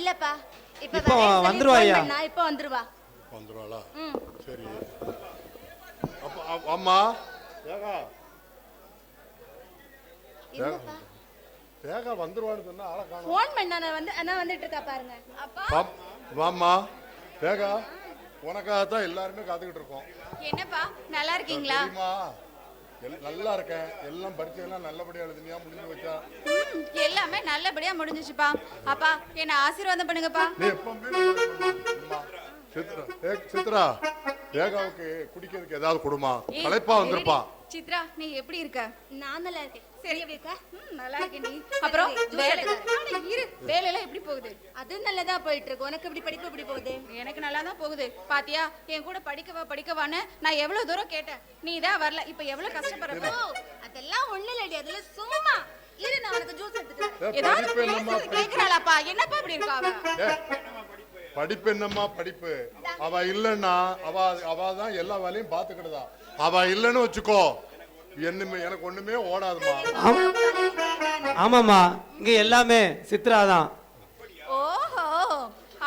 இல்லப்பா. இப்போ வந்துருவாயா? இப்போ வந்துருவா. வந்துருவாளா? சரி. அப்ப அம்மா ஏகா ஏகா வந்துருவான்னு சொன்னா ஆளை காணோம். ஃபோன் பண்ணா நான் வந்துட்டு இருக்கா பாருங்க. அப்பா வாம்மா ஏகா, உனக்காக தான் எல்லாருமே காத்துக்கிட்டு இருக்கோம். என்னப்பா நல்லா இருக்கீங்களா? நல்லா இருக்கேன். எல்லாம் பரீட்சையெல்லாம் நல்லபடியா எழுதுனியா? முடிஞ்சு வச்சா? எல்லாமே நல்லபடியா முடிஞ்சிச்சுப்பா. அப்பா என்ன ஆசீர்வாதம் பண்ணுங்கப்பா. நீ எப்பவுமே சித்ரா ஏகாவுக்கு குடிக்கிறதுக்கு ஏதாவது கொடுமா, களைப்பா வந்திருப்பா. சித்ரா நீ எப்படி இருக்க? நான் நல்லா இருக்கேன். சரி எப்படி இருக்க? நல்லா இருக்கேன். நீ அப்புறம் வேலையெல்லாம் எப்படி போகுது? அது நல்லதா போயிட்டு இருக்கு. உனக்கு எப்படி படிக்க எப்படி போகுது? எனக்கு நல்லா தான் போகுது. பாத்தியா என் கூட படிக்கவான்னு நான் எவ்வளவு தூரம் கேட்டேன், நீ தான் வரல. இப்ப எவ்வளவு கஷ்டப்படுற. அதெல்லாம் ஒண்ணு இல்லடி, அதுல சும்மா இரு, நான் உனக்கு ஜூஸ் எடுத்துக்கிறேன். ஏதாவது கேக்குறாளாப்பா? என்னப்பா இப்படி இருக்கா அவ? படிப்பு என்னம்மா படிப்பு? அவ இல்லன்னா அவ தான் எல்லா வேலையும் பாத்துக்கிட்டதா. அவ இல்லன்னு வச்சுக்கோ, எனக்கு ஒண்ணுமே ஓடாதுமா. ஆமாமா, இங்க எல்லாமே சித்ரா தான். ஓஹோ,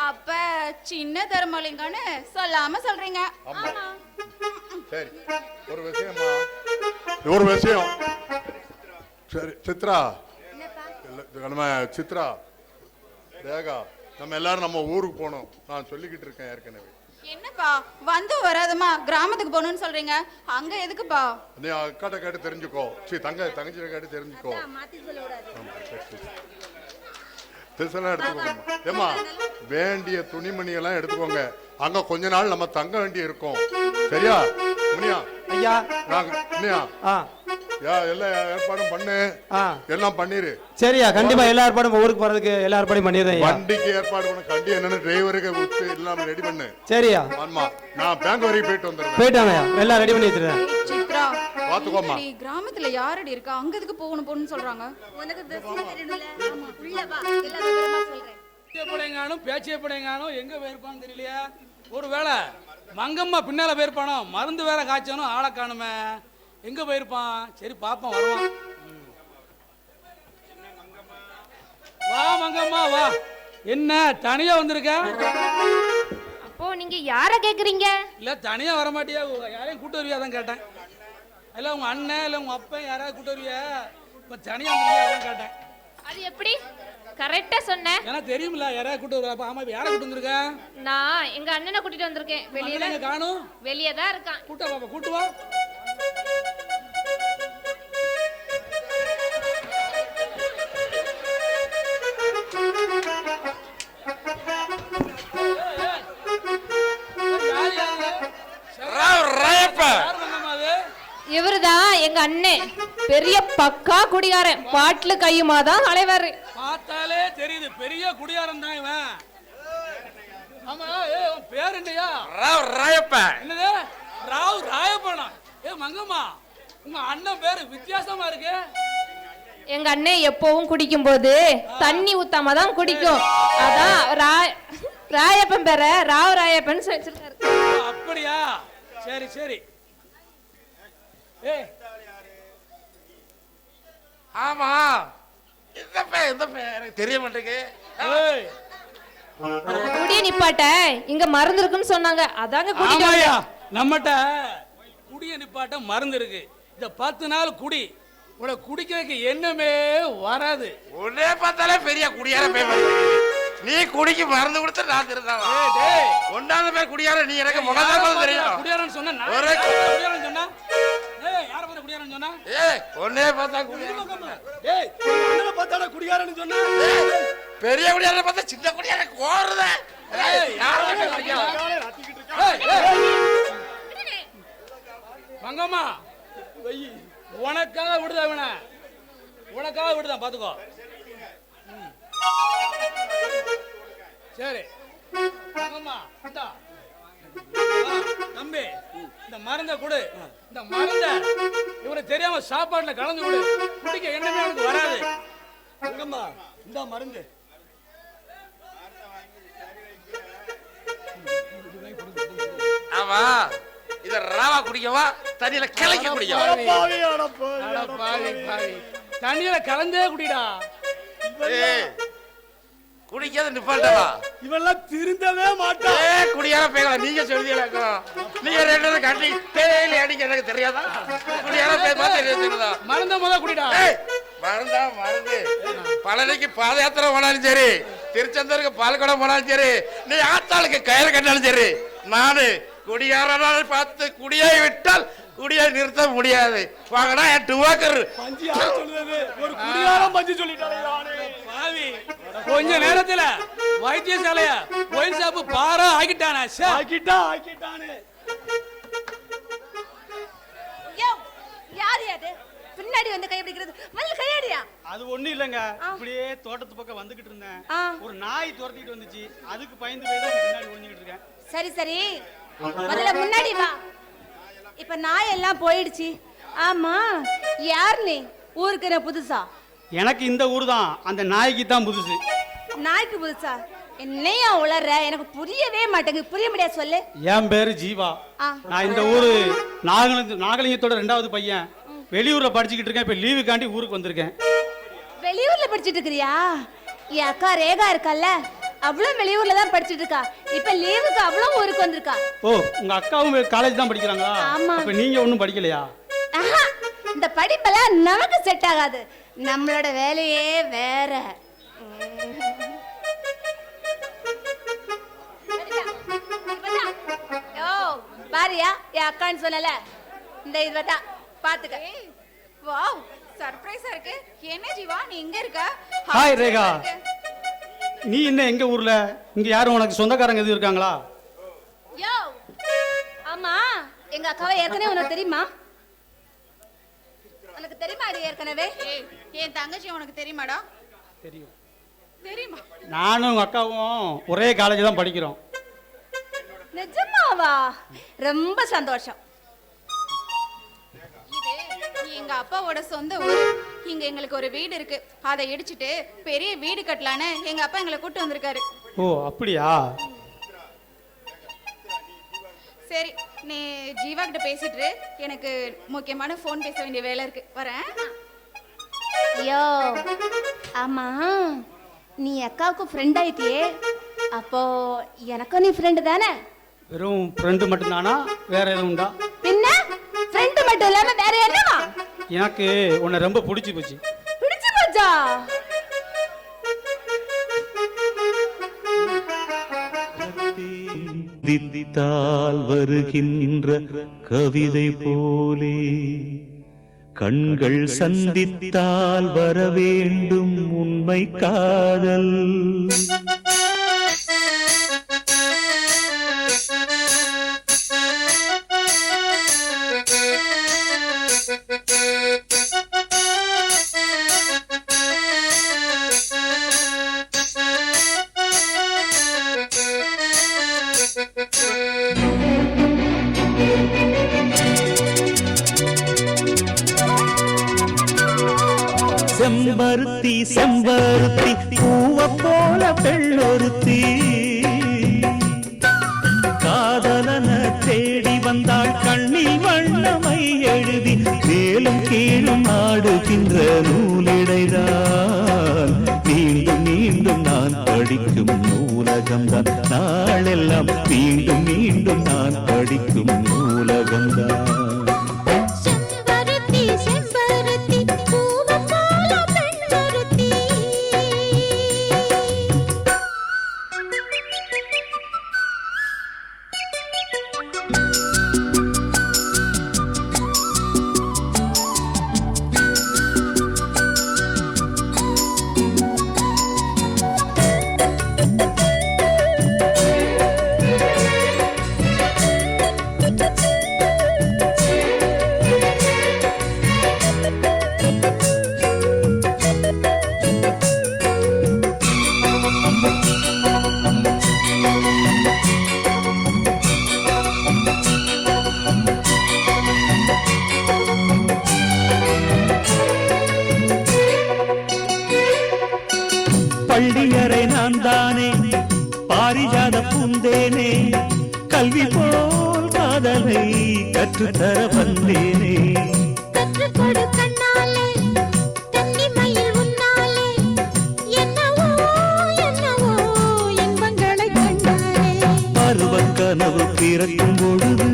அப்ப சின்ன தர்மலிங்கன்னு சொல்லாம சொல்றீங்க. சரி, ஒரு விஷயம். சரி சித்ரா, நம்ம சித்ரா ரேகா, நம்ம எல்லாரும் நம்ம ஊருக்கு போனோம். நான் சொல்லிக்கிட்டு இருக்கேன் ஏற்கனவே. என்னப்பா வந்து வராதமா கிராமத்துக்கு போகணும்னு சொல்றீங்க? அங்க எதுக்குப்பா? நீ அக்காட்ட கேட்டு தெரிஞ்சுக்கோ. தங்கச்சியை கேட்டு தெரிஞ்சுக்கோ. எடுத்துக்கோங்க. ஏமா வேண்டிய துணிமணி எல்லாம் எடுத்துக்கோங்க. அங்க கொஞ்ச நாள் நம்ம தங்க வேண்டிய இருக்கும். சரியா முனியா? ஐயா முனியா, எல்லாம் ஏற்பாடும் பண்ணு. எல்லாம் பண்ணிரு. சரியா, கண்டிப்பா எல்லா ஏற்பாடும் ஊருக்கு போறதுக்கு எல்லா ஏற்பாடும் பண்ணிடுறேன். வண்டிக்கு ஏற்பாடு பண்ணு. கண்டி என்னன்னு டிரைவருக்கு எல்லாம் ரெடி பண்ணு. சரியா? ஆமா, நான் பேங்க் வரைக்கும் போயிட்டு வந்துடுறேன். போயிட்டாங்க, எல்லாம் ரெடி பண்ணி வச்சிருக்கேன். சித்ரா பாத்துக்கோமா. கிராமத்துல யாரடி இருக்கா? அங்க எதுக்கு போகணும்னு சொல்றாங்க? உனக்கு பிரச்சனை தெரியணும்ல. ஆமா, உள்ள வா, எல்லா விவரமா சொல்றேன். பேச்சே படையங்கானும் எங்க போயிருப்பான்னு தெரியலையா? ஒருவேளை மங்கம்மா பின்னால போயிருப்பானோ, மருந்து வேற காய்ச்சனும், ஆளை காணுமே. எங்க போயிருப்பான்? சரி பாப்போம், வருவான். வா மங்கம்மா வா. என்ன தனியா வந்திருக்க? அப்போ நீங்க யார கேக்குறீங்க? இல்ல தனியா வர மாட்டியா? யாரையும் கூட்டு வருவியா தான் கேட்டேன். இல்ல உங்க அண்ணன் இல்ல உங்க அப்பா யாராவது கூட்டு வருவியா? இப்ப தனியா வந்திருக்கியா தான் கேட்டேன். அது எப்படி கரெக்டா சொன்னேன்? எனக்கு தெரியுமில்ல யாராவது கூட்டு வருவா. ஆமா, யாரை கூட்டு வந்திருக்க? நான் எங்க அண்ணனை கூட்டிட்டு வந்திருக்கேன். வெளியே தான் காணும். வெளியே தான் இருக்கான். கூட்ட பாப்பா, கூட்டு வா. இவருதான் எங்க அண்ணன், பெரிய பக்கா குடிகாரன். பாட்டுல கையுமா தான் அலைவாரு. பார்த்தாலே தெரியுது பெரிய குடியாரன் தான் இவன். ஆமா, உன் பேர் என்னையா? ராவ் ராயப்பா. என்னது ராவ் ராயப்பனா? மங்கம்மா, உங்க அண்ணன் பேரு வித்தியாசமா இருக்கு. எங்க அண்ணன் எப்பவும் குடிக்கும் போது தண்ணி ஊத்தாம தான் குடிக்கும். அதான் ராயப்பன் பேர ராவ் ராயப்பன் வச்சிருக்காரு. அப்படியா? சரி சரி. ஆமா, இந்த பேர் தெரிய மாட்டேங்குது. குடிய நிப்பாட்ட இங்க மருந்து இருக்குன்னு சொன்னாங்க, அதாங்க குடியா. நம்மகிட்ட குடிய நிப்பாட்ட மருந்து இருக்கு. இந்த 10 நாள் குடி, உனக்கு குடிக்கிறதுக்கு என்னமே வராது. உடனே பார்த்தாலே பெரிய குடியார பேர். நீ குடிக்கு மருந்து கொடுத்து நான் திருந்தாங்க. ஒன்னாவது பேர் குடியார. நீ எனக்கு முகதான் தெரியும். குடியாரன்னு சொன்னா குடியாரன்னு சொன்னா யார பத்தி குடியாரன்னு சொன்னா? ஒன்னே பார்த்தா குடியாரன். பார்த்தாடா குடியாரன்னு சொன்னா பெரிய குடியார பார்த்தா சின்ன குடியார கோருத. மங்கம்மா உனக்காக விடுதா, இவன உனக்காக விடுதான், பாத்துக்கோ. சரி மங்கம்மா, தம்பி இந்த மருந்த கொடு. இந்த மருந்த இவனுக்கு தெரியாம சாப்பாட்டுல கலந்து கொடு. குடிக்க என்னமே அவனுக்கு வராது. மங்கம்மா இந்த மருந்து. ஆமா, இத ராவா குடிக்கவா தண்ணியில கலக்கி குடிக்கவா? தண்ணியில கலந்தே குடிடா. குடிக்காத நிப்பாட்டவா இவெல்லாம் திருந்தவே மாட்டான். குடியார பேகல நீங்க சொல்லியா நீங்க ரெண்டு பேரும் கட்டி தேயிலை அடிக்க எனக்கு தெரியாதா குடியார பேர் தெரியாதா மறந்த முத குடிடா. மறந்தா மறந்து பழனிக்கு பாத யாத்திரை போனாலும் சரி திருச்செந்தூருக்கு பால்குடம் போனாலும் சரி நீ ஆத்தாளுக்கு கயிறு கட்டினாலும் சரி நானு குடியாரனால் பார்த்து குடியை விட்டால் குடியை நிறுத்த முடியாது வாங்கடா என் டுவாக்கர் பஞ்சி யார் சொல்லுது? ஒரு குடியாரம் பஞ்சி சொல்லிட்டானே பாவி. கொஞ்ச நேரத்துல வைத்தியசாலைய ஒயின் ஷாப் பாரா ஆக்கிட்டானே. ஆக்கிட்டானே. யோ யார் அது பின்னாடி வந்து கை பிடிக்கிறது? மல்ல கையடியா? அது ஒண்ணு இல்லங்க, இப்படியே தோட்டத்து பக்கம் வந்துகிட்டு இருந்தேன். ஒரு நாய் துரத்திட்டு வந்துச்சு, அதுக்கு பயந்து போய் தான் பின்னாடி ஒளிஞ்சிட்டு இருக்கேன். சரி சரி முதல்ல முன்னாடி வா. இப்ப நாய் எல்லாம் போயிடுச்சு. ஆமா யார் நீ? ஊருக்கு நான் புதுசா? எனக்கு இந்த ஊர் தான், அந்த நாய்க்கு தான் புதுசு. நாய்க்கு புதுசா? என்னையா உளற? எனக்கு புரியவே மாட்டேங்குது. புரிய முடியாது சொல்லு. என் பேரு ஜீவா. நான் இந்த ஊரு நாகலிங்கத்தோட 2வது பையன். வெளியூர்ல படிச்சுக்கிட்டு இருக்கேன். இப்ப லீவுக்காண்டி ஊருக்கு வந்திருக்கேன். வெளியூர்ல படிச்சிட்டு இருக்கிறியா? என் அக்கா ரேகா இருக்கல்ல, அவ்வளவு வெளியூர்ல தான் படிச்சிட்டு இருக்கா. இப்ப லீவுக்கு அவ்வளவு ஊருக்கு வந்திருக்கா. ஓ, உங்க அக்காவும் காலேஜ் தான் படிக்கிறாங்களா? ஆமா. அப்ப நீங்க ஒண்ணும் படிக்கலையா? இந்த படிப்பெல்லாம் நமக்கு செட் ஆகாது. நம்மளோட வேலையே வேற. பாரியா என் அக்கான்னு சொன்னல, இந்த இதுதான் பாத்துக்க. வாவ் சர்ப்ரைஸா இருக்கு. என்ன ஜீவா நீ இங்க இருக்க? ஹாய் ரேகா, நீ என்ன எங்க ஊர்ல? இங்க யாரும் உனக்கு சொந்தக்காரங்க எதுவும் இருக்காங்களா? யோ ஆமா, எங்க அக்காவை ஏற்கனவே உனக்கு தெரியுமா? உனக்கு தெரியுமா இது ஏற்கனவே? என் தங்கச்சி உனக்கு தெரியுமாடா? தெரியும். தெரியுமா? நானும் உங்க அக்காவும் ஒரே காலேஜ் தான் படிக்கிறோம். நிஜமாவா? ரொம்ப சந்தோஷம். இது எங்க அப்பாவோட சொந்த ஊர். இங்க எங்களுக்கு ஒரு வீடு இருக்கு. அதை இடிச்சிட்டு பெரிய வீடு கட்டலான்னு எங்க அப்பா எங்களை கூட்டு வந்திருக்காரு. ஓ அப்படியா? சரி நீ ஜீவா கிட்ட பேசிட்டு, எனக்கு முக்கியமான போன் பேச வேண்டிய வேலை இருக்கு. வரேன். ஐயோ ஆமா, நீ அக்காவுக்கு ஃப்ரெண்ட் ஆயிட்டியே, அப்போ எனக்கும் நீ ஃப்ரெண்டு தானே? வெறும் ஃப்ரெண்டு மட்டும்தானா? வேற எதுவும் உண்டா? பின்ன ஃப்ரெண்டு மட்டும் இல்லாம வேற என்னவா? எனக்கு உன்னை ரொம்ப பிடிச்சி போச்சு. பிடிச்சு போச்சா? தித்தித்தால் வருகின்ற கவிதை போலே கண்கள் சந்தித்தால் வர வேண்டும் உண்மை காதல். செம்பருத்தி செம்பருத்தி பூவ போல பெண்ணொருத்தி காதலன தேடி வந்தாள் கண்ணில் வண்ணமை எழுதி மேலும் கீழும் ஆடுகின்ற நூலிடைதான் மீண்டும் மீண்டும் நான் படிக்கும் நூலகம்தான் நாளெல்லாம் மீண்டும் மீண்டும் நான் படிக்கும் நூலகம்தான். பள்ளியறை நான் தானே பாரிஜாத பூந்தேனே கல்வி போல் காதலை கற்றுத்தர வந்தேனே. கற்றுக்கொடு கண்ணாலே தண்ணி மயில் உன்னாலே என்னவோ என்னவோ திறக்கும் பொழுது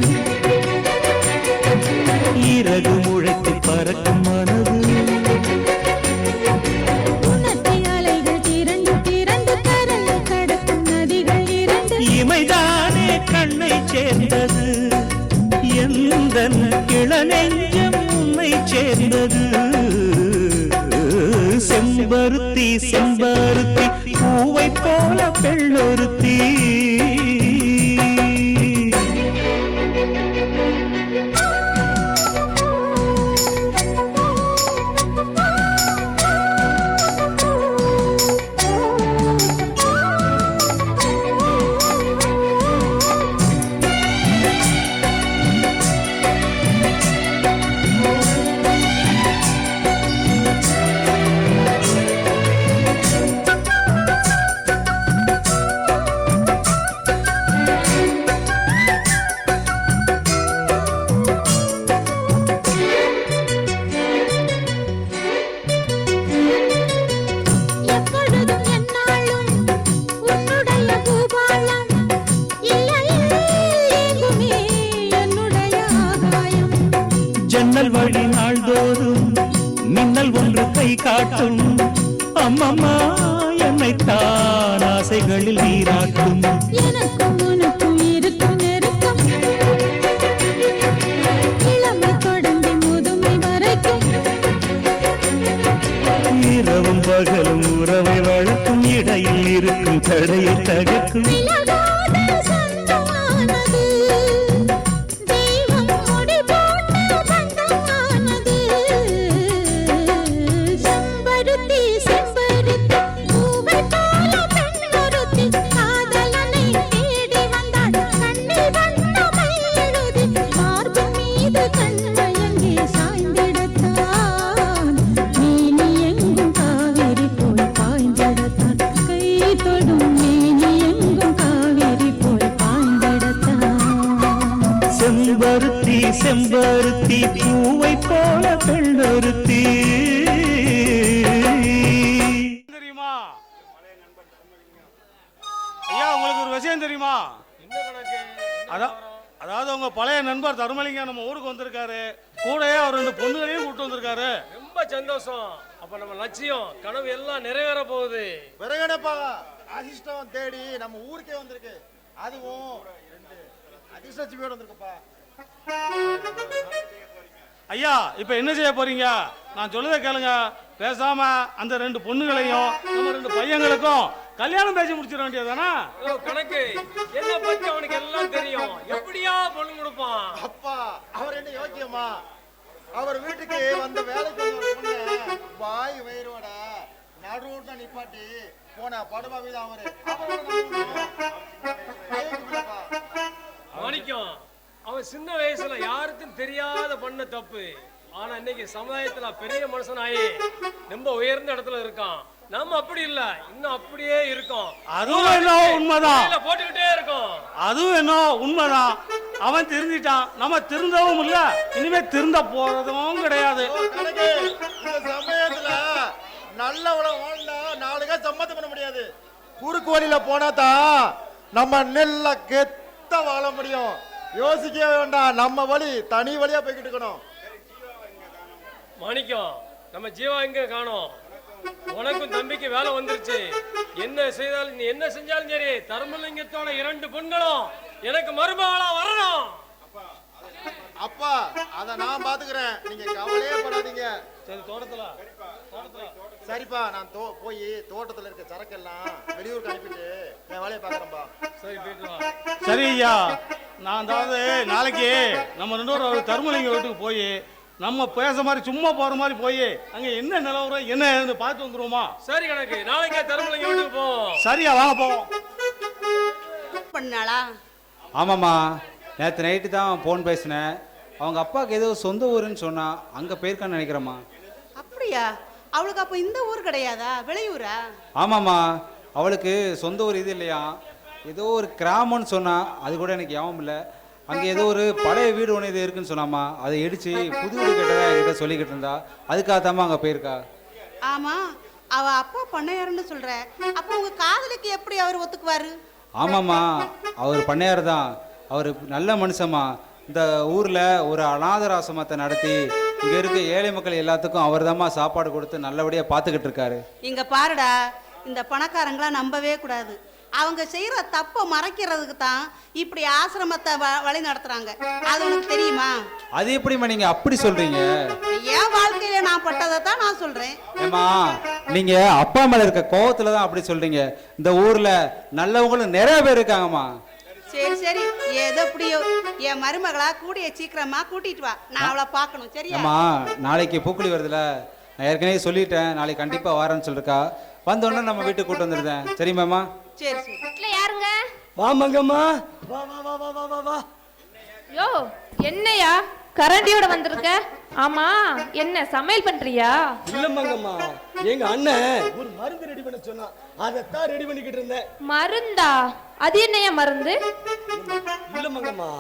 இறகு முளைத்து பறக்கும் மனது உனத்தை அலைகள் திரண்டு திரண்டு கரையை கடக்கும் நதிகள் இரண்டு இமைதானே கண்ணை சேர்ந்தது எந்தன் இளநெஞ்சம் உன்னை சேர்ந்தது செம்பருத்தி செம்பருத்தி பூவை போல பெண்ணொருத்தி எப்பொழுதும் எந்நாளும் உன்னுடைய பூபாலம் இல்லையில் எங்குமே என்னுடைய ஆகாயம் ஜன்னல் வழி நாள்தோறும் மின்னல் ஒன்று கை காட்டும் அம்மம்மா என்னைத்தான் ஆசைகளில் நீராட்டும் எனக்கும் உனக்கும் இருக்கும் நெருக்கம் இளமை தொடங்கி முதுமை வரைக்கும் இரவும் பகலும் உறவை வளர்க்கும் இடையில் இருக்கும் தடையை தகர்க்கும் விலகாத சொந்தமானது தெய்வம் முடி போட்ட பந்தமானது செம்பருத்தி செம்பருத்தி பூவை போல பெண் ஒருத்தி காதலனை தேடி வந்தாள் கண்ணில் வண்ணமை எழுதி மார்பின் மீது கண்மயங்கி சாய்ந்திடத்தான் மேனி எங்கும் காவிரி போய் பாய்ந்திடத்தான் கை தொடும் மேனி எங்கும் காவிரி போய் பாய்ந்திடத்தான் செம்பருத்தி செம்பருத்தி பூவை போல பெண்ணொருத்தி தெரியுமா ஐயா உங்களுக்கு ஒரு விஷயம் தெரியுமா அதாவது உங்க பழைய நண்பர் தர்மலிங்கம் நம்ம ஊருக்கு வந்திருக்காரு கூடயே அவர் 2 பொண்ணுகளையும் கூப்பிட்டு வந்திருக்காரு ரொம்ப சந்தோஷம். அப்ப நம்ம லட்சியம் கனவு எல்லாம் நிறைவேற போகுது. விறகடப்பா அதிர்ஷ்டம் தேடி நம்ம ஊருக்கே வந்திருக்கு. அதுவும் 2 அதிர்ஷ்டச்சுமையோட வந்திருக்குப்பா. ஐயா இப்ப என்ன செய்ய போறீங்க? நான் சொல்லுறத கேளுங்க. பேசாம அந்த 2 பொண்ணுகளையும் நம்ம 2 பையங்களுக்கும் கல்யாணம் பேசி முடிச்சிட வேண்டியதானா? கணக்கு என்ன பத்தி அவனுக்கு எல்லாம் தெரியும். எப்படியா பொண்ணு கொடுப்பான்? அப்பா அவர் என்ன யோக்கியமா? அவர் வீட்டுக்கு வந்த வேலைக்கு வந்த ஒரு பொண்ணு வாய் வயிறோட நடுரோட்ல நிப்பாட்டி போன படுபா வீத அவரு. மாணிக்கம் அவன் சின்ன வயசுல யாருக்கும் தெரியாத பண்ண தப்பு. ஆனா இன்னைக்கு சமுதாயத்துல பெரிய மனுஷனாயி ரொம்ப உயர்ந்த இடத்துல இருக்கான். நம்ம அப்படி இல்ல, இன்னும் அப்படியே இருக்கோம். அதுவும் என்ன உண்மைதான், போட்டுக்கிட்டே இருக்கோம். அதுவும் என்ன உண்மைதான். அவன் திருந்திட்டான், நம்ம திருந்தவும் இல்ல, இனிமே திருந்த போறதும் கிடையாது. இந்த சமயத்துல நல்ல உலகம் வாழ்ந்தா 4 பேர் சம்மதம் பண்ண முடியாது. குறுக்கு வழியில போனா தான் நம்ம நெல்ல கெத்த வாழ முடியும். யோசிக்கவே வேண்டாம், நம்ம வழி தனி வழியா போய்கிட்டு இருக்கணும். மாணிக்கம் நம்ம ஜீவா எங்க காணோம்? உனக்கும் தம்பிக்கு வேலை வந்துருச்சு. என்ன செய்தாலும் நீ என்ன செஞ்சாலும் சரி தர்மலிங்கத்தோட 2 பெண்களும் எனக்கு மருமகளா வரணும். அப்பா அத நான் பாத்துக்கிறேன், நீங்க கவலையே படாதீங்க. சரி தோட்டத்துல சரிப்பா, நான் போய் தோட்டத்துல இருக்க சரக்கெல்லாம் வெளியூருக்கு அனுப்பிட்டு என் வேலையை பாக்குறேன்பா. சரி போயிட்டு வா. சரி ஐயா, நான் அதாவது நாளைக்கு நம்ம 2 பேரும் தர்மலிங்க வீட்டுக்கு போய் நம்ம பேச மாதிரி சும்மா போற மாதிரி போய் அங்க என்ன நிலவரம் என்ன பார்த்து வந்துருவோமா? சரி கணக்கு, நாளைக்கே தர்மலிங்க வீட்டுக்கு போ. சரியா, வாங்க போவோம். பண்ணாளா? ஆமாம்மா, நேற்று நைட்டு தான் ஃபோன் பேசினேன். அவங்க அப்பாவுக்கு ஏதோ சொந்த ஊருன்னு சொன்னா அங்கே போயிருக்கான்னு நினைக்கிறேம்மா. அப்படியா? அவளுக்கு அப்போ இந்த ஊர் கிடையாதா, வெளியூரா? ஆமாம்மா, அவளுக்கு சொந்த ஊர் இது இல்லையா, ஏதோ ஒரு கிராமம்னு சொன்னா, அது கூட எனக்கு ஞாபகம் இல்லை. அங்கே ஏதோ ஒரு பழைய வீடு ஒன்று இது இருக்குன்னு சொன்னாம்மா, அதை இடித்து புது வீடு கேட்டதா என்கிட்ட சொல்லிக்கிட்டு இருந்தா. அதுக்காகத்தாம்மா அங்கே போயிருக்கா. ஆமா, அவ அப்பா பண்ணையாருன்னு சொல்ற. அப்போ உங்க காதலுக்கு எப்படி அவர் ஒத்துக்குவாரு? ஆமாம்மா, அவர் பண்ணையார் தான். அவர் நல்ல மனுஷமா. இந்த ஊரில் ஒரு அநாதராசிரமத்தை நடத்தி இங்கே இருக்க ஏழை மக்கள் எல்லாத்துக்கும் அவர் தான்மா சாப்பாடு கொடுத்து நல்லபடியாக பார்த்துக்கிட்டு இருக்காரு. இங்க பாருடா, இந்த பணக்காரங்களாம் நம்பவே கூடாது. அவங்க செய்யற தப்பை மறைக்கிறதுக்கு தான் இப்படி ஆசிரமத்தை வழி நடத்துறாங்க. அது உனக்கு தெரியுமா? அது எப்படிம்மா நீங்க அப்படி சொல்றீங்க? என் வாழ்க்கையில நான் பட்டதை தான் நான் சொல்றேன். ஏமா நீங்க அப்பா மேல இருக்க கோவத்துல தான் அப்படி சொல்றீங்க. இந்த ஊர்ல நல்லவங்களும் நிறைய பேர் இருக்காங்கம்மா. சரி சரி, ஏதோ எப்படியோ என் மருமகளா கூடிய சீக்கிரமா கூட்டிட்டு வா, நான் அவளை பார்க்கணும். சரியா? அம்மா நாளைக்கு பூக்குழி வருதுல, நான் ஏற்கனவே சொல்லிட்டேன் நாளைக்கு கண்டிப்பா வரேன்னு சொல்லிருக்கா. வந்தோடனே நம்ம வீட்டுக்கு கூட்டு வந்துருந்தேன். சரிம்மாம்மா? சரி சரி. வீட்ல யாருங்க? வா மங்கம்மா, வா வா வா வா வா வா வா. யோ என்னையா கரண்டியோட வந்திருக்க? ஆமா, என்ன சமையல் பண்றியா? இல்ல மங்கம்மா, எங்க அண்ணன் ஒரு மருந்து ரெடி பண்ண சொன்னா, அதைத்தான் ரெடி பண்ணிக்கிட்டு இருந்தேன். மருந்தா? அது என்னையா மருந்து? இல்ல மங்கம்மா,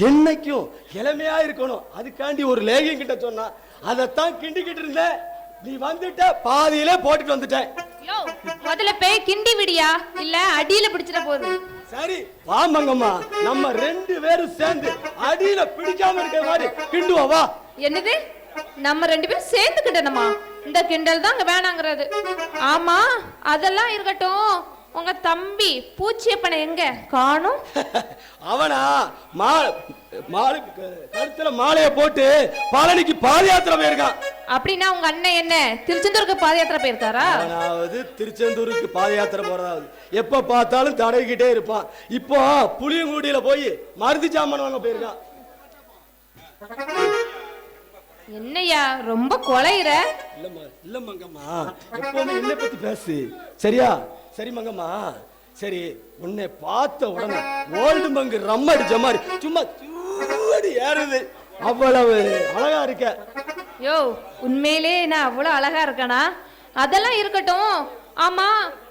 என்னைக்கும் இளமையா இருக்கணும், அதுக்காண்டி ஒரு லேகியம் கிட்ட சொன்னா, அதைத்தான் கிண்டிக்கிட்டு இருந்தேன். நீ வந்துட்ட, பாதியிலே போட்டுட்டு வந்துட்டேன். யோ முதல்ல போய் கிண்டி விடியா, இல்ல அடியில பிடிச்சிட போகுது. சரி வா மங்கம்மா, நம்ம 2 பேரும் சேர்ந்து அடியில பிடிக்காம இருக்கிற மாதிரி கிண்டுவோம் வா. என்னது, நம்ம 2 பேரும் சேர்ந்து கிண்டணுமா? இந்த கிண்டல் தான் அங்க வேணாங்கிறது. ஆமா அதெல்லாம் இருக்கட்டும், உங்க தம்பி பூச்சியப்பனை எங்க காணோம்? அவனா கழுத்துல மாலைய போட்டு பழனிக்கு பாத யாத்திரை போயிருக்கான். அப்படின்னா உங்க அண்ணன் என்ன திருச்செந்தூருக்கு பாத யாத்திரை போயிருக்காரா? அவனாவது திருச்செந்தூருக்கு பாத யாத்திரை போறதாவது, எப்ப பார்த்தாலும் தடவிக்கிட்டே இருப்பான். இப்போ புளியங்குடியில போய் மருந்து சாமான் வாங்க போயிருக்கான். என்னையா ரொம்ப கொலையிற? இல்ல மங்கம்மா, எப்பவுமே என்னை பத்தி பேசு சரியா? சரி மங்கம்மா, சரி உன்னை பார்த்த உடனே ஓல்டு மங்கு ரம் அடிச்ச மாதிரி சும்மா சூடி ஏறுது, அவ்வளவு அழகா இருக்க. யோ உண்மையிலே நான் அவ்வளவு அழகா இருக்கனா? அதெல்லாம் இருக்கட்டும். ஆமா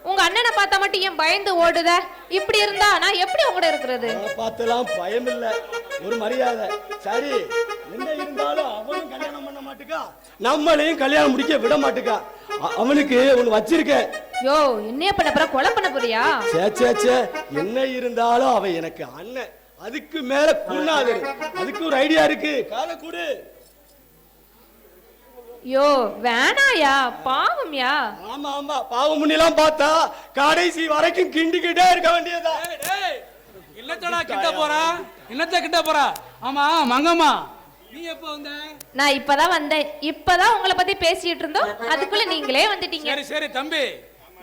உங்க அண்ணனை பார்த்தா மட்டும் ஏன் பயந்து ஓடுத? இப்படி இருந்தா நான் எப்படி உங்க கூட இருக்கிறது? பார்த்தெல்லாம் பயம் இல்ல, ஒரு மரியாதை. சரி என்ன இருந்தாலும் அவனும் கல்யாணம் பண்ண மாட்டுக்கா, நம்மளையும் கல்யாணம் முடிக்க விட மாட்டுக்கா. அவனுக்கு ஒண்ணு வச்சிருக்கேன். யோ என்னைய பண்ண போற? கொலை பண்ண போறியா? சே என்ன இருந்தாலும் அவன் எனக்கு அண்ணன், அதுக்கு மேல குண்ணாது. அதுக்கு ஒரு ஐடியா இருக்கு, கால கூடு. யோ வேணாயா, பாவம்யா. ஆமா ஆமா, பாவம் முன்னெல்லாம் பார்த்தா கடைசி வரைக்கும் கிண்டிக்கிட்டே இருக்க வேண்டியதா. இல்லத்தடா கிட்ட போறா, இன்னத்த கிட்ட போறா. ஆமா மங்கம்மா, நீ எப்ப வந்த? நான் இப்பதான் வந்தேன். இப்பதான் உங்களை பத்தி பேசிட்டு இருந்தோம், அதுக்குள்ள நீங்களே வந்துட்டீங்க. சரி சரி தம்பி,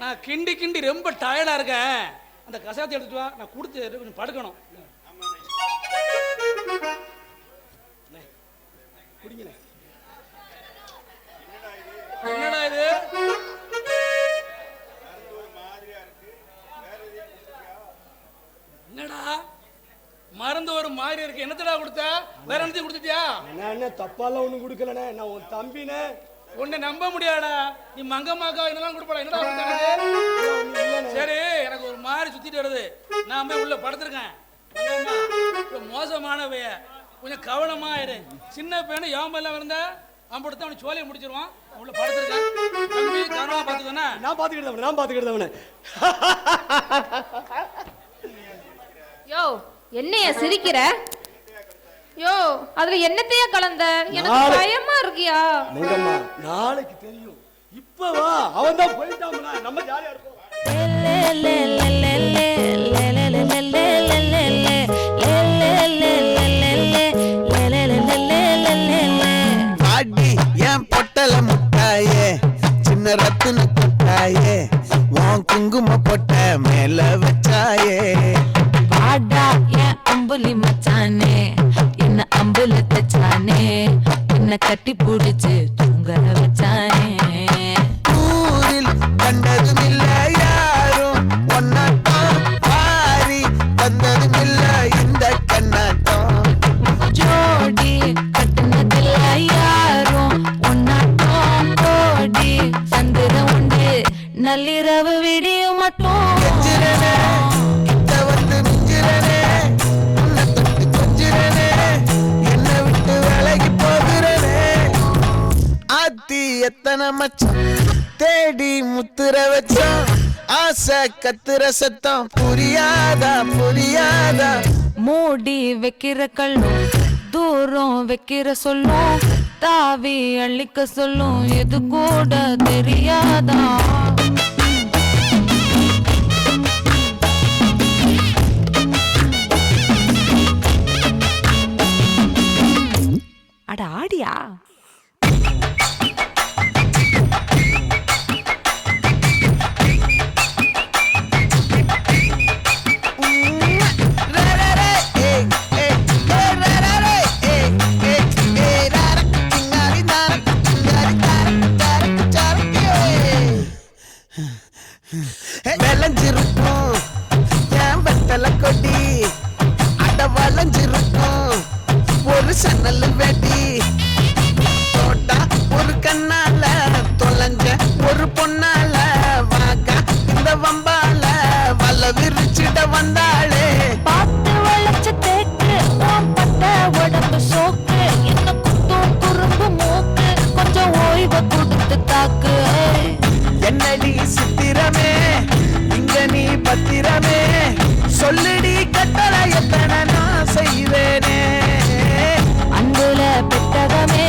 நான் கிண்டி ரொம்ப டயர்டா இருக்கேன். அந்த கசாயத்தை எடுத்துட்டு வா, நான் கொடுத்து கொஞ்சம் படுக்கணும். என்னடா இது? என்னடா மருந்து ஒரு மாதிரி இருக்கு, என்னத்தடா கொடுத்த? வேற என்னத்தையும் கொடுத்துட்டியா? என்ன தப்பாலாம் ஒண்ணும் கொடுக்கலனே, நான் உன் தம்பினே. உன்னை நம்ப முடியாடா, நீ மங்கம்மாக்கா என்னெல்லாம் கொடுப்பா? என்னடா கொடுத்தாங்க? சரி எனக்கு ஒரு மாதிரி சுத்திட்டு வருது, நான் போய் உள்ள படுத்திருக்கேன். மோசமானவைய கொஞ்சம் கவனமா இரு. சின்ன பையனு யாம்பெல்லாம் இருந்தா அம்படுத்த அவனை சோலையை முடிச்சிருவான். உள்ள படுத்திருக்கேன், தம்பி கவனமா பாத்துக்கோண்ணா. நான் பாத்துக்கிட்டவன். யோ என்னைய சிரிக்கிற? யோ அதுல என்னத்தையா கலந்த? எனக்கு பயமா இருக்கியா? மங்கம்மா நாளைக்கு தெரியும், இப்ப வா. அவன் தான் போயிட்டாம்ல, நம்ம ஜாலியா இருப்போம். பாடி என் பொட்டல முட்டாயே, சின்ன ரத்தின கொட்டாயே, உன் குங்கும பொட்ட மேல வச்சாயே. பாடா என் அம்புலி மச்சானே, என்ன அம்புல தச்சானே, என்ன கட்டி புடிச்சு தூங்கற வச்சானே. ஊரில் கண்டதும் இல்ல யாரும் ஒன்னாட்டம், பாரி தந்ததும் இல்ல இந்த கண்ணாட்டம். ஜோடி கட்டுனதில்ல யாரும் ஒன்னாட்டம், கோடி சந்திர உண்டு நள்ளிரவு விடியும் மட்டும். எத்தனை மச்சம் தேடி முத்துற வச்சோம், ஆசை கத்துற சத்தம் புரியாதா. மூடி வைக்கிற கல்லும் தூரம் வைக்கிற சொல்லும் தாவி அள்ளிக்க சொல்லும் எது கூட தெரியாதா அட ஆடியா விளைஞ்சிருக்கும் என் வெத்தலை கொடி அட வளைஞ்சிருக்கும் ஒரு சன்னல் வெடி தோட்டா ஒரு கண்ணால தொலைஞ்ச ஒரு பொண்ணால வாக்கா இந்த வம்பால வல விரிச்சிட வந்தாளே பார்த்து வளைச்ச தேக்கு பட்ட உடம்பு சோக்கு என்ன குத்தும் குறும்பு மூக்கு கொஞ்சம் ஓய்வு கொடுத்து தாக்கு என்னடி சித்திரமே இங்க நீ பத்திரமே சொல்லுடி கட்டளை எத்தனை நான் செய்வேனே அன்புல பெட்டகமே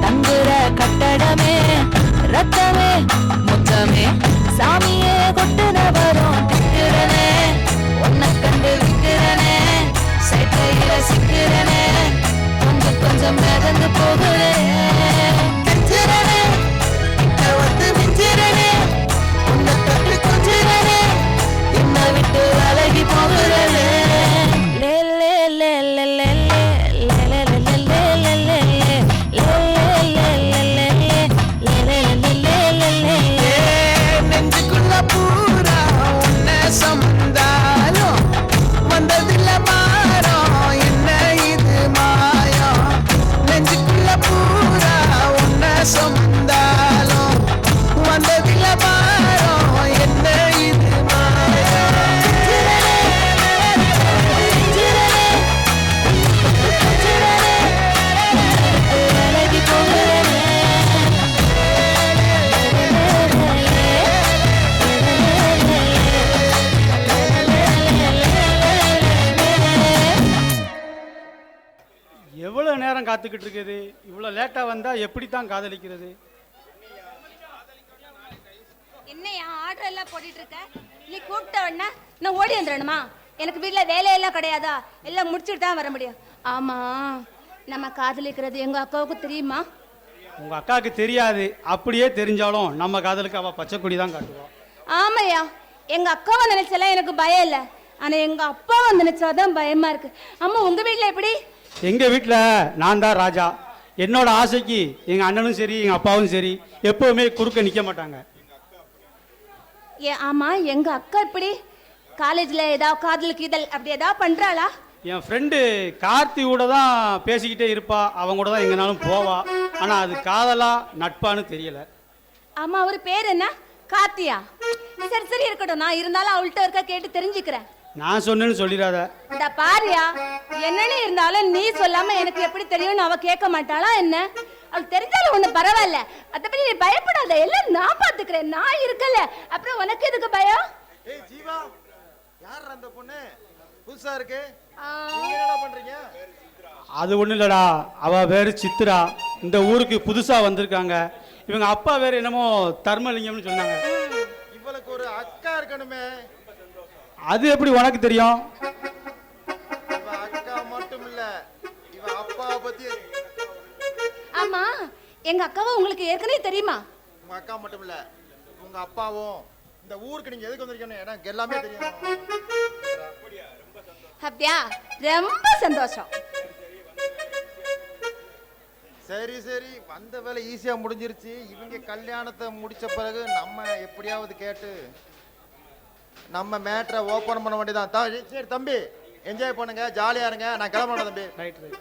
தங்குற கட்டடமே ரத்தமே முத்தமே சாமியே கொட்டுன வரும் திக்கிறனே உன்னை கண்டு விக்கிறனே சேட்டையில சிக்கிறனே கொஞ்சம் கொஞ்சம் மிதந்து போகிறேன் கெஞ்சிரனே கிட்ட வந்து மிஞ்சிரனே உன்னை தட்டு கொஞ்சிரனே என்ன விட்டு அழகி போகிறனே லே லே லே லே லே லே லே லே லே லே லே நெஞ்சுக்குள்ள பூரா உன்னை சமந்தாலும் வந்ததில்ல மாறம் என்ன இது மாயம் நெஞ்சுக்குள்ள பூரா உன்னை சமந்தாலும் வந்ததில்ல மாறம் என்ன இது மாயம் அழகி போகிறனே எவ்வளவு நேரம் காத்துக்கிட்டு இருக்குது இவ்வளவு லேட்டா வந்தா எப்படி தான் காதலிக்கிறது? என்னையா ஆர்டர் எல்லாம் போட்டுட்டு இருக்க? நீ கூப்பிட்ட உடனே நான் ஓடி வந்துடணுமா? எனக்கு வீட்டுல வேலையெல்லாம் கிடையாதா? எல்லாம் முடிச்சுட்டு தான் வர முடியும். ஆமா, நம்ம காதலிக்கிறது எங்க அக்காவுக்கு தெரியுமா? உங்க அக்காவுக்கு தெரியாது. அப்படியே தெரிஞ்சாலும் நம்ம காதலுக்கு அவ பச்சை கொடி தான் காட்டுவா. ஆமையா, எங்க அக்காவை நினைச்சாலாம் எனக்கு பயம் இல்லை, ஆனா எங்க அப்பாவை நினைச்சாதான் பயமா இருக்கு. அம்மா, உங்க வீட்டுல எப்படி? எங்க வீட்டுல நான் தான் ராஜா. என்னோட ஆசைக்கு எங்க அண்ணனும் சரி எங்க அப்பாவும் சரி எப்பவுமே குறுக்க நிக்க மாட்டாங்க. ஆமா, எங்க அக்கா எப்படி? காலேஜ்ல ஏதாவது காதல் கீதல் அப்படி ஏதாவது பண்றாளா? என் ஃப்ரெண்டு கார்த்தியோட தான் பேசிக்கிட்டே இருப்பா, அவங்க கூட தான் எங்கனாலும் போவா. ஆனா அது காதலா நட்பான்னு தெரியல. ஆமா, அவர் பேர் என்ன? கார்த்தியா? சரி சரி இருக்கட்டும், நான் இருந்தாலும் அவள்கிட்ட இருக்க கேட்டு தெரிஞ்சுக்கிறேன். நான் சொன்னேன்னு சொல்லிடாத. இந்த பாரியா, என்னன்னு இருந்தாலும் நீ சொல்லாம எனக்கு எப்படி தெரியும்னு அவ கேட்க மாட்டாளா என்ன? அவள் தெரிஞ்சாலும் ஒண்ணு பரவாயில்ல, மத்தபடி நீ பயப்படாத, எல்லாம் நான் பாத்துக்கிறேன், நான் இருக்கல. அப்புறம் உனக்கு எதுக்கு பயம்? ஏய் ஜீவா, யார் அந்த பொண்ணு? புதுசா இருக்கு, நீங்க என்னடா பண்றீங்க? அது ஒண்ணும் இல்லடா, அவ பேரு சித்ரா, இந்த ஊருக்கு புதுசா வந்திருக்காங்க. இவங்க அப்பா வேற என்னமோ தர்மலிங்கம்னு சொன்னாங்க. இவளுக்கு ஒரு அக்கா இருக்கணுமே. அது எப்படி உனக்கு தெரியும்? இவ அக்கா மட்டும் இல்ல, இவ அப்பாவை பத்தி. ஆமா, எங்க அக்காவை உங்களுக்கு ஏற்கனவே தெரியுமா? உங்க அக்கா மட்டும் இல்ல, உங்க அப்பாவும் இந்த ஊருக்கு நீங்க எதுக்கு வந்திருக்கீங்க எனக்கு எல்லாமே தெரியும். அப்படியா? ரொம்ப சந்தோஷம். சரி சரி, வந்த வேலை ஈஸியா முடிஞ்சிருச்சு. இவங்க கல்யாணத்தை முடிச்ச பிறகு நம்ம எப்படியாவது கேட்டு நம்ம மேட்ரை ஓபன் பண்ண வேண்டியதான். சரி தம்பி, என்ஜாய் பண்ணுங்க, ஜாலியா இருங்க, நான் கிளம்பணும் தம்பி. Right right.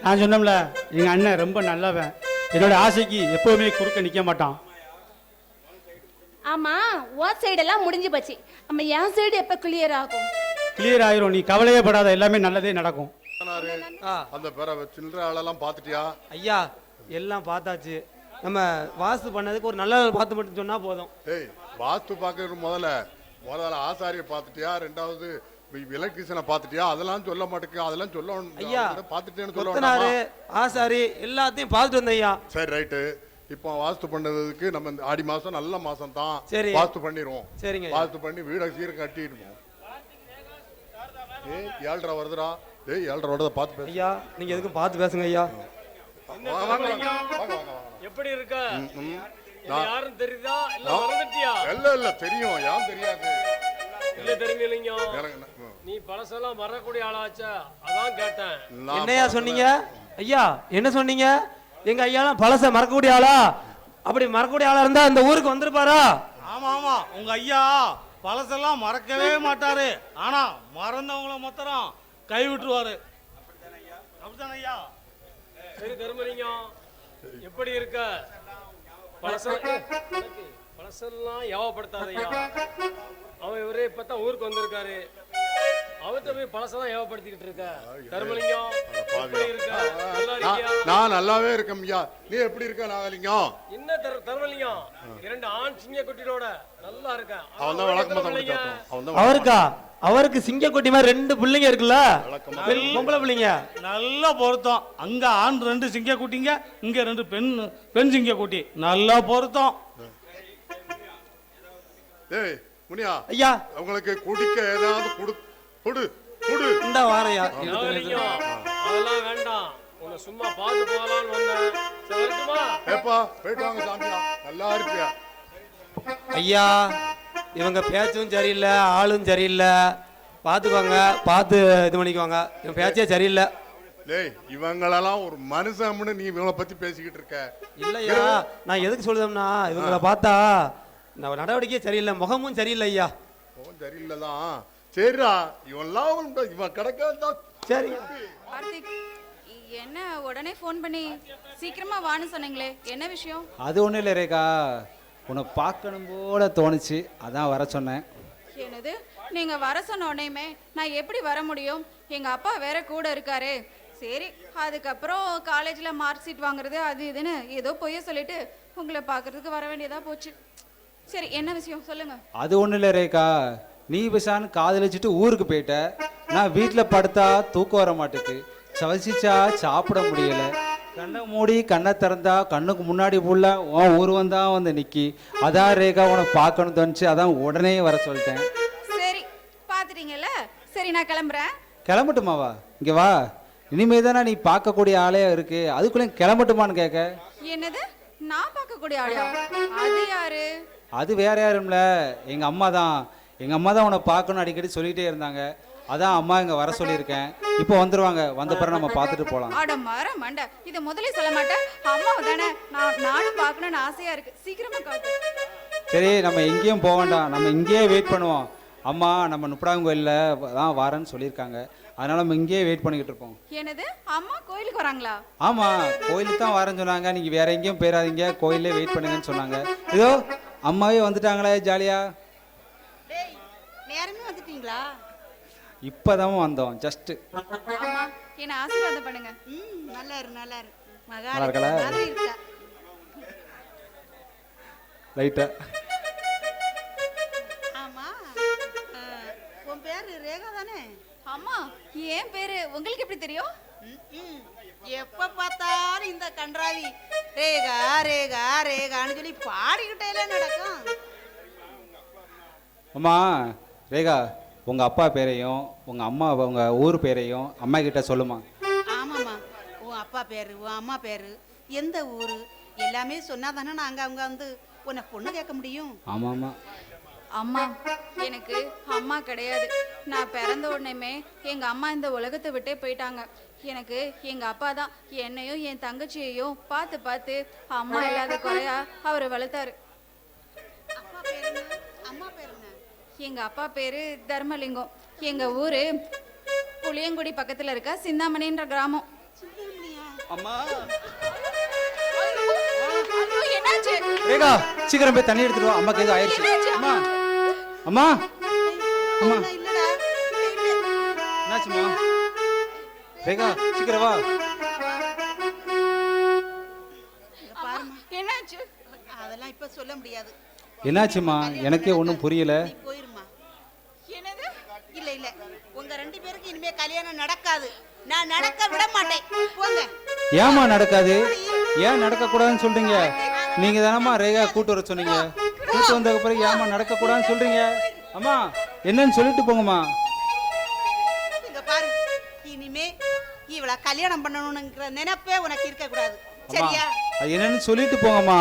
நான் சொன்னோம்ல, எங்க அண்ணன் ரொம்ப நல்லவன், என்னோட ஆசைக்கு எப்பவுமே குறுக்க நிக்க மாட்டான். ஆமா, உன் சைடு எல்லாம் முடிஞ்சு போச்சு. நம்ம என் சைடு எப்ப கிளியர் ஆகும்? கிளியர் ஆயிரும், நீ கவலையே படாத, எல்லாமே நல்லதே நடக்கும். அந்த பேர சில்லற ஆளெல்லாம் பாத்துட்டியா? ஐயா, எல்லாம் பார்த்தாச்சு. நம்ம வாஸ்து பண்ணதுக்கு ஒரு நல்ல பார்த்து மட்டும் சொன்னா போதும். ஏய், வாஸ்து பார்க்கறது முதல்ல ஆசாரியை பார்த்துட்டியா? ரெண்டாவது எலக்ட்ரிஷியனை பார்த்துட்டியா? அதெல்லாம் சொல்ல மாட்டேங்க. அதெல்லாம் சொல்ல ஐயா பார்த்துட்டேன்னு கொத்தனாரு ஆசாரி எல்லாத்தையும் பார்த்துட்டு வந்தேன் ஐயா. சரி ரைட்டு. இப்போ வாஸ்து பண்ணதுக்கு நம்ம இந்த ஆடி மாசம் நல்ல மாசம் தான். சரி வாஸ்து பண்ணிடுவோம். சரிங்க. வாஸ்து பண்ணி வீடை சீர கட்டிடுவோம். ஏய் 7:30 வருதுடா. ஏய் 7:30 வருதா பார்த்து பேசு. ஐயா நீங்க எதுக்கும் பார்த்து பேசுங்க ஐயா. எப்படி இருக்க? யாரும் தெரியுதா இல்ல மறந்துட்டியா? இல்ல தெரியும். யாரும் தெரியாது. இல்ல தெரியுங்க. நீ பழசெல்லாம் மறக்கக்கூடிய ஆளாச்சா? அதான் கேட்டேன். என்னையா சொன்னீங்க ஐயா? என்ன சொன்னீங்க? எங்க ஐயாலாம் பழச மறக்கக்கூடிய ஆளா? அப்படி மறக்கக்கூடிய ஆளா இருந்தா இந்த ஊருக்கு வந்திருப்பாரா? ஆமா ஆமா, உங்க ஐயா பழசெல்லாம் மறக்கவே மாட்டாரு. ஆனா மறந்தவங்கள மொத்தம் கை விட்டுருவாரு. அப்படித்தானே ஐயா? சரி தர்மலிங்கம், எப்படி இருக்க? பழசெல்லாம் யாவப்படுத்தாதையா. அவன் இவரே இப்பதான் ஊருக்கு வந்திருக்காரு. அவர்கிட்ட போய் பழசெல்லாம் ஏவப்படுத்திக்கிட்டு இருக்க. தர்மலிங்கம் எப்படி இருக்க? நல்லா இருக்கியா? நான் நல்லாவே இருக்கேன் ஐயா. நீ எப்படி இருக்க நாகலிங்கம்? என்ன தர்மலிங்கம், 2 ஆண் சிங்க குட்டியோட நல்லா இருக்கேன். அவன் தான் வழக்கமா அவருக்கா? அவருக்கு சிங்க குட்டி மாதிரி 2 பிள்ளைங்க இருக்குல்ல, பொம்பளை பிள்ளைங்க. நல்லா பொருத்தம். அங்க ஆண் 2 சிங்க குட்டிங்க, இங்க 2 பெண் சிங்க குட்டி. நல்லா பொருத்தம். ஏய் முனியா ஐயா, உங்களுக்கு குடிக்க ஏதாவது கொடு இந்த வாரையா. அதெல்லாம் வேண்டாம், உன்னை சும்மா பார்த்து போகலான்னு வந்தேன். வரட்டுமா? ஏப்பா போயிட்டு வாங்க சாமியா. நல்லா இருக்கியா? ஐயா இவங்க பேச்சும் சரியில்லை, ஆளும் சரியில்லை. பார்த்துக்கோங்க, பார்த்து இது பண்ணிக்குவாங்க. இவன் பேச்சே சரியில்லை. டேய் இவங்களெல்லாம் ஒரு மனுஷம்னு நீ இவங்கள பத்தி பேசிக்கிட்டு இருக்க. இல்லையா, நான் எதுக்கு சொல்லுதோம்னா இவங்கள பார்த்தா நடவடிக்கையே சரியில்லை, முகமும் சரியில்லை ஐயா. முகம் சரியில்லைதான். சரிடா, இவன் கிடக்க. சரி கார்த்திக், என்ன உடனே ஃபோன் பண்ணி சீக்கிரமா வான்னு சொன்னீங்களே, என்ன விஷயம்? அது ஒன்றும் இல்லை ரேகா, உன்னை பார்க்கணும் போல தோணுச்சு, அதான் வர சொன்னேன். என்னது, நீங்க வர சொன்ன உடனேயுமே நான் எப்படி வர முடியும்? எங்க அப்பா வேற கூட இருக்காரு. சரி, அதுக்கப்புறம் காலேஜ்ல மார்க் ஷீட் வாங்குறது அது இதுன்னு ஏதோ பொய்ய சொல்லிட்டு உங்களை பார்க்கறதுக்கு வர வேண்டியதா போச்சு. சரி, என்ன விஷயம் சொல்லுங்க. அது ஒன்றும் இல்லை ரேகா, நீ பேசான்னு காதலிச்சுட்டு ஊருக்கு போயிட்ட. நான் வீட்டில் படுத்தா தூக்கம் வர மாட்டேக்கு, சவசிச்சா சாப்பிட முடியல. கண்ணை மூடி கண்ணை திறந்தா கண்ணுக்கு முன்னாடி புள்ள உன் உருவம் தான் வந்து நிக்கி. அதான் ரேகா உனக்கு பார்க்கணும் தோணுச்சு, அதான் உடனே வர சொல்லிட்டேன். சரி, பாத்துட்டீங்கல்ல, சரி நான் கிளம்புறேன். கிளம்பட்டுமாவா? இங்கே வா, இனிமே தானே நீ பார்க்கக்கூடிய ஆளே இருக்கு, அதுக்குள்ளே கிளம்பட்டுமான்னு கேட்க. என்னது, நான் பார்க்கக்கூடிய ஆளா? அது யாரு? அது வேற யாரும்ல, எங்கள் அம்மா தான். எங்கள் அம்மா தான் உன்னை பார்க்கணும் அடிக்கடி சொல்லிகிட்டே இருந்தாங்க, அதான் அம்மா இங்கே வர சொல்லியிருக்கேன். இப்போ வந்துடுவாங்க, வந்த பிறகு நம்ம பார்த்துட்டு போகலாம். அட மர மண்டை, இதை முதலே சொல்ல மாட்டேன். அம்மாவை தானே நானும் பார்க்கணும்னு ஆசையா இருக்கு. சீக்கிரமா காட்டு. சரி, நம்ம எங்கேயும் போக வேண்டாம், நம்ம இங்கேயே வெயிட் பண்ணுவோம். அம்மா நம்ம முப்படாங்க கோயிலில் தான் வரேன்னு சொல்லியிருக்காங்க, அதனால நம்ம இங்கேயே வெயிட் பண்ணிக்கிட்டு இருப்போம். என்னது, அம்மா கோயிலுக்கு வராங்களா? ஆமாம், கோயிலுக்கு தான் வரேன்னு சொன்னாங்க. நீங்கள் வேற எங்கேயும் போயிடாதீங்க, கோயிலே வெயிட் பண்ணுங்கன்னு சொன்னாங்க. இதோ அம்மாவே வந்துட்டாங்களே, ஜாலியா. நேரமே வந்துட்டீங்களா? இப்போதான் வந்தோம், ஜஸ்ட். அம்மா, என்ன ஆசீர்வாதம் பண்ணுங்க. நல்லா இரு, நல்லா இரு. நல்லா இருக்கல? மாதிரி இருக்கா. லைட்டா. ஆமா, உன் பேரு ரேகா தானே? அம்மா, ஏன் பேரு உங்களுக்கு எப்படி தெரியும்? எப்ப பார்த்தாலும் இந்த கன்றாவி ரேகா ரேகா ரேகான்னு சொல்லி பாடிக்கிட்டே நடக்கும். அம்மா ரேகா, உங்கள் அப்பா பேரையும் உங்கள் அம்மா உங்கள் ஊர் பேரையும் அம்மா கிட்ட சொல்லுமா. ஆமாம்மா, உன் அப்பா பேரு உன் அம்மா பேரு எந்த ஊரு எல்லாமே சொன்னா தானே நாங்கள் அவங்க வந்து உன்னை பொண்ணு கேட்க முடியும். ஆமாம்மா. அம்மா, எனக்கு அம்மா கிடையாது. நான் பிறந்த உடனேமே எங்க அம்மா இந்த உலகத்தை விட்டே போயிட்டாங்க. எனக்கு எங்க அப்பா தான் என்னையும் என் தங்கச்சியையும் பார்த்து பார்த்து அம்மா இல்லாத குறையா அவர் வளர்த்தாரு. அப்பா பேரு அம்மா பேருங்க? எங்க அப்பா பேரு தர்மலிங்கம். எங்க ஊரு புளியங்குடி பக்கத்துல இருக்க சிந்தாமணின்ற கிராமம். அம்மா, என்னாச்சு? ரேகா சீக்கிரம் போய் தண்ணி எடுத்துட்டு வா, அம்மாக்கு எதுவும் ஆயிடுச்சு. அம்மா அம்மா அம்மா, என்னாச்சுமா? ரேகா சீக்கிரம் வா. என்னாச்சு? அதெல்லாம் இப்ப சொல்ல முடியாது. என்னாச்சுமா? எனக்கே ஒன்றும் புரியல. போயிருமா? என்னது? இல்ல இல்ல உங்க 2 பேருக்கு இனிமே கல்யாணம் நடக்காது. நான் நடக்க விட மாட்டேன். போங்க. ஏமா நடக்காது? ஏன் நடக்கக்கூடாதுன்னு சொல்றீங்க? நீங்க தானம்மா ரேகா கூட்டு வர சொன்னீங்க. கூட்டு வந்ததுக்கு பிறகு ஏமா நடக்கக்கூடாதுன்னு சொல்றீங்க? அம்மா என்னன்னு சொல்லிட்டு போங்கம்மா. இங்க பாரு, இனிமே இவளை கல்யாணம் பண்ணணும்ங்கிற நினைப்பே உனக்கு இருக்க கூடாது. அம்மா சரியா? அது என்னன்னு சொல்லிட்டு போங்கம்மா.